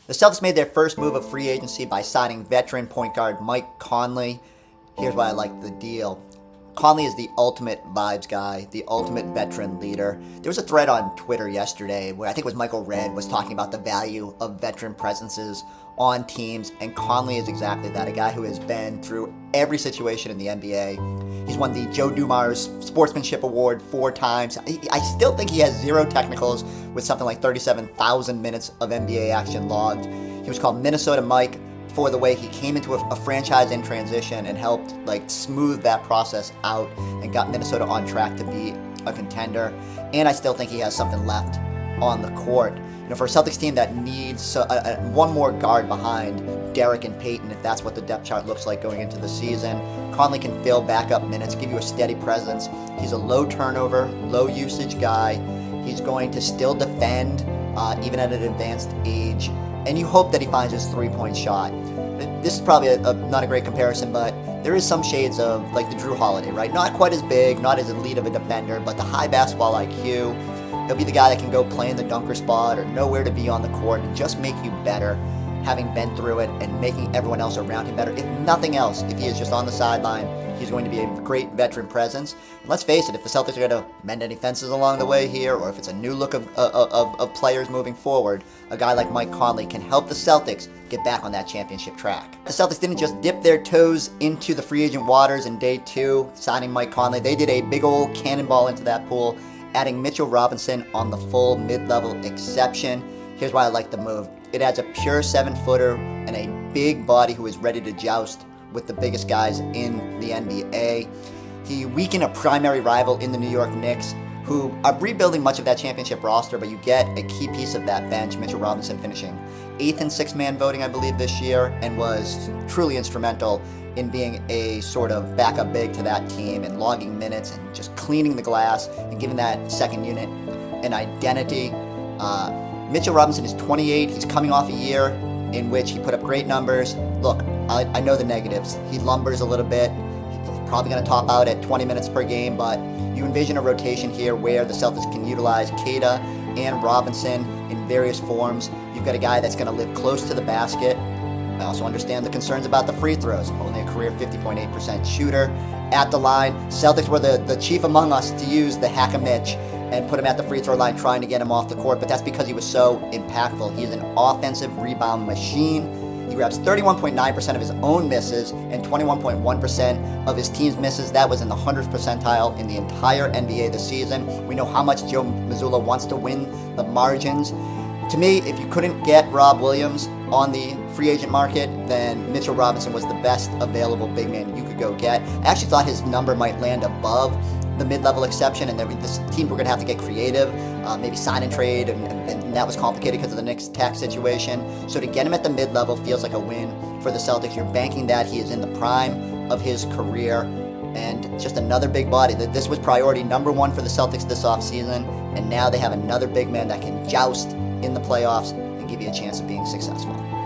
The Celtics made their first move of free agency by signing veteran point guard Mike Conley. Here's why I like the deal. Conley is the ultimate vibes guy, the ultimate veteran leader. There was a thread on Twitter yesterday where I think it was Michael Redd was talking about the value of veteran presences on teams, and Conley is exactly that, a guy who has been through every situation in the NBA. He's won the Joe Dumars Sportsmanship Award 4 times. I still think he has 0 technicals with something like 37,000 minutes of NBA action logged. He was called Minnesota Mike for the way he came into a franchise in transition and helped smooth that process out and got Minnesota on track to be a contender. And I still think he has something left on the court. For a Celtics team that needs one more guard behind Derek and Peyton, if that's what the depth chart looks like going into the season, Conley can fill backup minutes, give you a steady presence. He's a low turnover, low usage guy. He's going to still defend even at an advanced age. And you hope that he finds his three-point shot. This is probably not a great comparison, but there is some shades of the Drew Holiday, right? Not quite as big, not as elite of a defender, but the high basketball IQ. He'll be the guy that can go play in the dunker spot or know where to be on the court and just make you better, having been through it and making everyone else around him better. If nothing else, if he is just on the sideline, he's going to be a great veteran presence. And let's face it, if the Celtics are going to mend any fences along the way here, or if it's a new look of players moving forward, a guy like Mike Conley can help the Celtics get back on that championship track. The Celtics didn't just dip their toes into the free agent waters in day 2, signing Mike Conley. They did a big old cannonball into that pool, adding Mitchell Robinson on the full mid-level exception. Here's why I like the move. It adds a pure 7-footer and a big body who is ready to joust with the biggest guys in the NBA. He weakened a primary rival in the New York Knicks, who are rebuilding much of that championship roster, but you get a key piece of that bench, Mitchell Robinson finishing 8th in 6-man voting, I believe, this year, and was truly instrumental in being a sort of backup big to that team and logging minutes and just cleaning the glass and giving that second unit an identity. Mitchell Robinson is 28. He's coming off a year in which he put up great numbers. Look, I know the negatives. He lumbers a little bit. He's probably going to top out at 20 minutes per game, but you envision a rotation here where the Celtics can utilize Queta and Robinson in various forms. You've got a guy that's going to live close to the basket. I also understand the concerns about the free throws. Only a career 50.8% shooter at the line. Celtics were the chief among us to use the hack-a-Mitch and put him at the free throw line trying to get him off the court, but that's because he was so impactful. He's an offensive rebound machine. He grabs 31.9% of his own misses and 21.1% of his team's misses. That was in the 100th percentile in the entire NBA this season. We know how much Joe Mazzulla wants to win the margins. To me, if you couldn't get Rob Williams on the free agent market, then Mitchell Robinson was the best available big man you could go get. I actually thought his number might land above the mid-level exception, and then this team were going to have to get creative, maybe sign and trade, and that was complicated because of the Knicks tax situation. So to get him at the mid-level feels like a win for the Celtics. You're banking that he is in the prime of his career, and just another big body. This was priority number 1 for the Celtics this offseason, and now they have another big man that can joust in the playoffs and give you a chance of being successful.